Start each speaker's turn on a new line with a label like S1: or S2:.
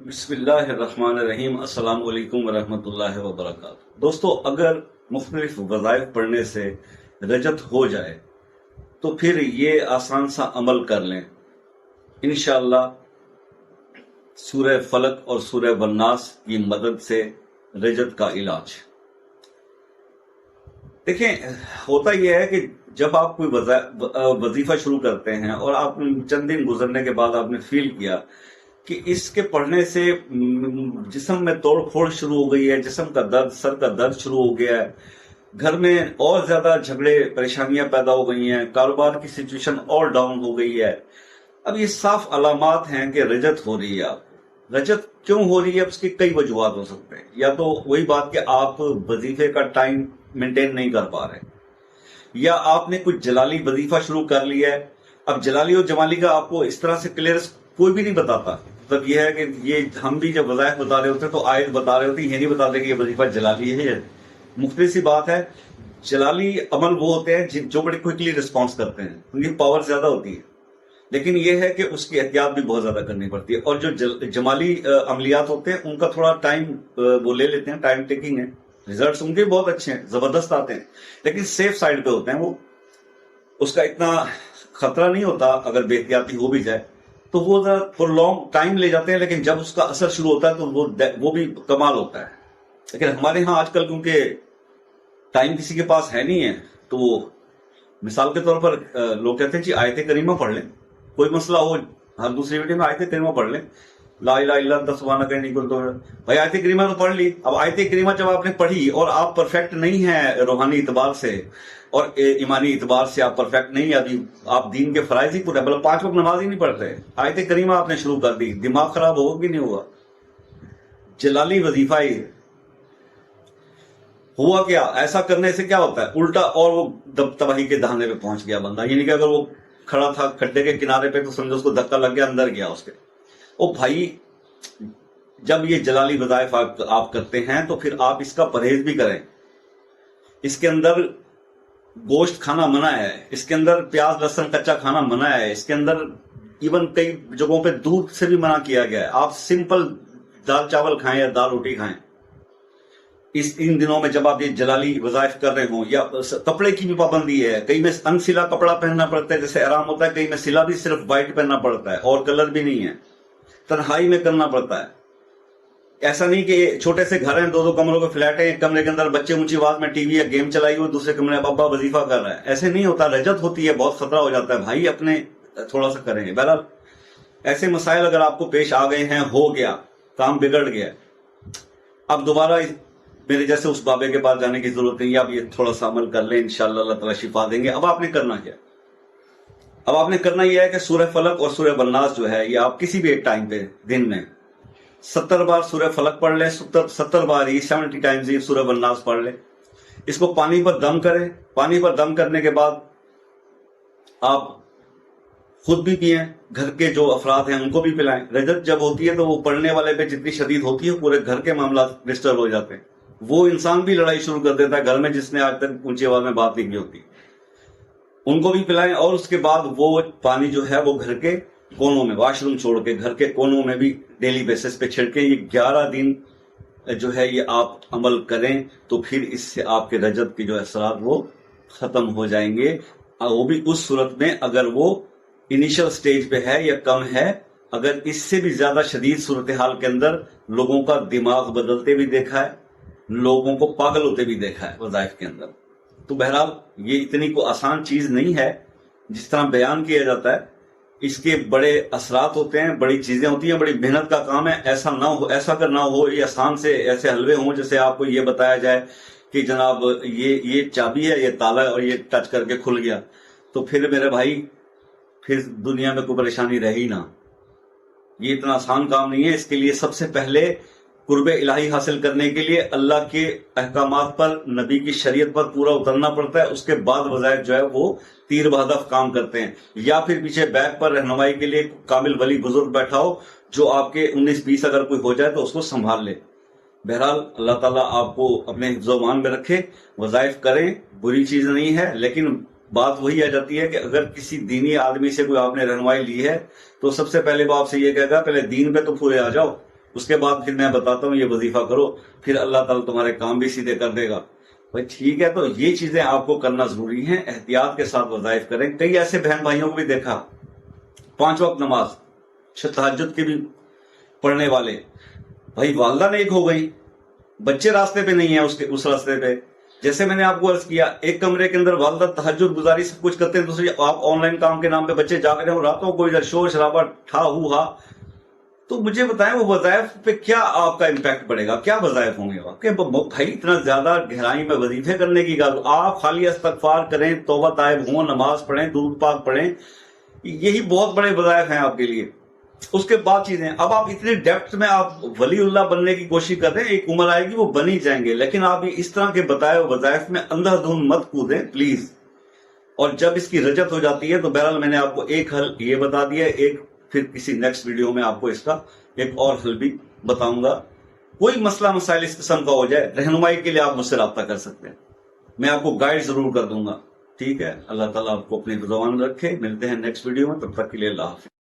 S1: بسم اللہ الرحمن الرحیم۔ السلام علیکم ورحمۃ اللہ وبرکاتہ۔ دوستو، اگر مختلف وظائف پڑھنے سے رجت ہو جائے تو پھر یہ آسان سا عمل کر لیں، انشاءاللہ سورہ فلق اور سورہ والناس کی مدد سے رجت کا علاج۔ دیکھیں، ہوتا یہ ہے کہ جب آپ کوئی وظیفہ شروع کرتے ہیں اور آپ چند دن گزرنے کے بعد آپ نے فیل کیا کہ اس کے پڑھنے سے جسم میں توڑ پھوڑ شروع ہو گئی ہے، جسم کا درد، سر کا درد شروع ہو گیا ہے، گھر میں اور زیادہ جھگڑے پریشانیاں پیدا ہو گئی ہیں، کاروبار کی سچویشن اور ڈاؤن ہو گئی ہے، اب یہ صاف علامات ہیں کہ رجت ہو رہی ہے۔ آپ رجت کیوں ہو رہی ہے؟ اس کی کئی وجوہات ہو سکتے ہیں۔ یا تو وہی بات کہ آپ وظیفے کا ٹائم مینٹین نہیں کر پا رہے، یا آپ نے کچھ جلالی وظیفہ شروع کر لیا ہے۔ اب جلالی اور جمالی کا آپ کو اس طرح سے کلیئر کوئی بھی نہیں بتاتا۔ مطلب یہ ہے کہ یہ ہم بھی جب وظائف بتا رہے ہوتے ہیں تو آیت بتا رہے ہوتے ہیں، یہ نہیں بتاتے کہ یہ وظیفہ جلالی ہے۔ مختلف سی بات ہے، جلالی عمل وہ ہوتے ہیں جو بڑے کوئکلی رسپانس کرتے ہیں، ان کی پاور زیادہ ہوتی ہے، لیکن یہ ہے کہ اس کی احتیاط بھی بہت زیادہ کرنی پڑتی ہے۔ اور جو جمالی عملیات ہوتے ہیں ان کا تھوڑا ٹائم وہ لے لیتے ہیں، ٹائم ٹیکنگ ہے، ریزلٹس ان کے بہت اچھے ہیں، زبردست آتے ہیں، لیکن سیف سائڈ پہ ہوتے ہیں وہ، اس کا اتنا خطرہ نہیں ہوتا اگر بے احتیاطی ہو بھی جائے تو وہ ذرا فور لانگ ٹائم لے جاتے ہیں، لیکن جب اس کا اثر شروع ہوتا ہے تو وہ بھی کمال ہوتا ہے۔ لیکن ہمارے ہاں آج کل کیونکہ ٹائم کسی کے پاس ہے نہیں ہے، تو وہ مثال کے طور پر لوگ کہتے ہیں جی آیت کریمہ پڑھ لیں، کوئی مسئلہ ہو ہر دوسری ویڈیو میں آیت کریمہ پڑھ لیں، لا الہ الا انت سبحانک انی کنت من الظالمین۔ بھائی آیت کریمہ تو پڑھ لی، اب آیت کریمہ جب آپ نے پڑھی اور آپ پرفیکٹ نہیں ہیں روحانی اعتبار سے اور ایمانی اعتبار سے آپ پرفیکٹ نہیں، ابھی آپ دین کے فرائض ہی پورے، بلکہ 5 وقت نماز ہی نہیں پڑھتے، آیت کریمہ آپ نے شروع کر دی، دماغ خراب ہوگا کہ نہیں ہوگا؟ جلالی وظیفہ ہی ہوا کیا؟ ایسا کرنے سے کیا ہوتا ہے؟ الٹا اور وہ تباہی کے دہانے پہ پہنچ گیا بندہ۔ یعنی کہ اگر وہ کھڑا تھا کھڈے کے کنارے پہ تو سمجھو اس کو دھکا لگ گیا، اندر گیا اس کے۔ او بھائی، جب یہ جلالی وظائف آپ کرتے ہیں تو پھر آپ اس کا پرہیز بھی کریں۔ اس کے اندر گوشت کھانا منع ہے، اس کے اندر پیاز لہسن کچا کھانا منع ہے، اس کے اندر ایون کئی جگہوں پہ دودھ سے بھی منع کیا گیا ہے۔ آپ سمپل دال چاول کھائیں یا دال روٹی کھائیں۔ ان دنوں میں جب آپ یہ جلالی وظائف کر رہے ہوں، یا کپڑے کی بھی پابندی ہے، کئی میں انسلا کپڑا پہننا پڑتا ہے جیسے احرام ہوتا ہے، کئی میں سلا بھی صرف وائٹ پہننا پڑتا ہے اور کلر بھی نہیں ہے، تنہائی میں کرنا پڑتا ہے۔ ایسا نہیں کہ چھوٹے سے گھر ہیں، 2 کمروں کے فلیٹ ہیں، ایک کمرے کے اندر بچے اونچی آواز میں ٹی وی یا گیم چلائی ہوئی، دوسرے کمرے میں ابا وظیفہ کر رہا ہے، ایسے نہیں ہوتا، رجت ہوتی ہے، بہت خطرہ ہو جاتا ہے۔ بھائی اپنے تھوڑا سا کریں گے۔ بہرحال ایسے مسائل اگر آپ کو پیش آ گئے ہیں، ہو گیا، کام بگڑ گیا، اب دوبارہ میرے جیسے اس بابے کے پاس جانے کی ضرورت نہیں ہے، آپ یہ تھوڑا سا عمل کر لیں، انشاءاللہ اللہ تعالیٰ شفا دیں گے۔ اب آپ نے کرنا کیا؟ اب آپ نے کرنا یہ ہے کہ سورہ فلق اور سورہ والناس جو ہے، یہ آپ کسی بھی ایک ٹائم پہ دن میں 70 بار سورہ فلق پڑھ لیں، 70 بار ہی 70 ٹائمز ہی سورہ والناس پڑھ لیں۔ اس کو پانی پر دم کریں، پانی پر دم کرنے کے بعد آپ خود بھی پئیں، گھر کے جو افراد ہیں ان کو بھی پلائیں۔ رجت جب ہوتی ہے تو وہ پڑھنے والے پہ جتنی شدید ہوتی ہے، پورے گھر کے معاملات ڈسٹرب ہو جاتے ہیں، وہ انسان بھی لڑائی شروع کر دیتا ہے گھر میں جس نے آج تک اونچی آواز میں بات نہیں کی ہوتی، ان کو بھی پلائیں۔ اور اس کے بعد وہ پانی جو ہے وہ گھر کے کونوں میں، واش روم چھوڑ کے گھر کے کونوں میں بھی ڈیلی بیسس پہ چھڑکیں۔ یہ 11 دن جو ہے یہ آپ عمل کریں تو پھر اس سے آپ کے رجت کے جو اثرات وہ ختم ہو جائیں گے، وہ بھی اس صورت میں اگر وہ انیشل سٹیج پہ ہے یا کم ہے۔ اگر اس سے بھی زیادہ شدید صورتحال کے اندر لوگوں کا دماغ بدلتے بھی دیکھا ہے، لوگوں کو پاگل ہوتے بھی دیکھا ہے وظائف کے اندر۔ تو بہرحال یہ اتنی کوئی آسان چیز نہیں ہے جس طرح بیان کیا جاتا ہے، اس کے بڑے اثرات ہوتے ہیں، بڑی چیزیں ہوتی ہیں، بڑی محنت کا کام ہے۔ ایسا نہ ہو، ایسا کرنا ہو یہ آسان سے ایسے حلوے ہوں جیسے آپ کو یہ بتایا جائے کہ جناب یہ چابی ہے، یہ تالا ہے اور یہ ٹچ کر کے کھل گیا، تو پھر میرے بھائی پھر دنیا میں کوئی پریشانی رہی نہ۔ یہ اتنا آسان کام نہیں ہے۔ اس کے لیے سب سے پہلے قرب الہی حاصل کرنے کے لیے اللہ کے احکامات پر، نبی کی شریعت پر پورا اترنا پڑتا ہے، اس کے بعد وظائف جو ہے وہ تیر بہدف کام کرتے ہیں۔ یا پھر پیچھے بیک پر رہنمائی کے لیے کامل ولی بزرگ بیٹھا ہو جو آپ کے 19-20 اگر کوئی ہو جائے تو اس کو سنبھال لے۔ بہرحال اللہ تعالیٰ آپ کو اپنے حفظ و امان میں رکھے، وظائف کریں، بری چیز نہیں ہے، لیکن بات وہی آ جاتی ہے کہ اگر کسی دینی آدمی سے کوئی آپ نے رہنمائی لی ہے تو سب سے پہلے وہ آپ سے یہ کہے گا پہلے دین پہ تو پورے آ جاؤ، اس کے بعد پھر میں بتاتا ہوں یہ وظیفہ کرو، پھر اللہ تعالیٰ تمہارے کام بھی سیدھے کر دے گا۔ بھائی ٹھیک ہے، تو یہ چیزیں آپ کو کرنا ضروری ہیں، احتیاط کے ساتھ وظائف کریں۔ کئی ایسے بہن بھائیوں کو بھی دیکھا 5 وقت نماز، تہجد کے بھی پڑھنے والے، بھائی والدہ نیک ہو گئی، بچے راستے پہ نہیں ہیں اس راستے پہ۔ جیسے میں نے آپ کو عرض کیا، ایک کمرے کے اندر والدہ تہجد گزاری سب کچھ کرتے ہیں، دوسری آپ آن لائن کام کے نام پہ بچے جا کر راتوں کو ادھر شور شرابہ ٹھا ہوا۔ تو مجھے بتائیں وہ وظائف پہ کیا آپ کا امپیکٹ پڑے گا، کیا وظائف ہوں گے آپ کے؟ بھائی اتنا زیادہ گہرائی میں وظیفے کرنے کی گل، آپ خالی استغفار کریں، توبہ طائب ہوں، نماز پڑھیں، درود پاک پڑھیں، یہی بہت بڑے وظائف ہیں آپ کے لیے۔ اس کے بعد چیزیں، اب آپ اتنی ڈیپتھ میں آپ ولی اللہ بننے کی کوشش کر رہے ہیں، ایک عمر آئے گی وہ بن ہی جائیں گے، لیکن آپ اس طرح کے بتائے وظائف میں اندھا دھند مت کودیں پلیز۔ اور جب اس کی رجت ہو جاتی ہے تو بہرحال میں نے آپ کو ایک حل یہ بتا دیا، ایک پھر کسی نیکسٹ ویڈیو میں آپ کو اس کا ایک اور حل بھی بتاؤں گا۔ کوئی مسئلہ مسائل اس قسم کا ہو جائے، رہنمائی کے لیے آپ مجھ سے رابطہ کر سکتے ہیں، میں آپ کو گائیڈ ضرور کر دوں گا، ٹھیک ہے؟ اللہ تعالیٰ آپ کو اپنی زبان رکھے، ملتے ہیں نیکسٹ ویڈیو میں، تب تک کے لیے اللہ حافظ۔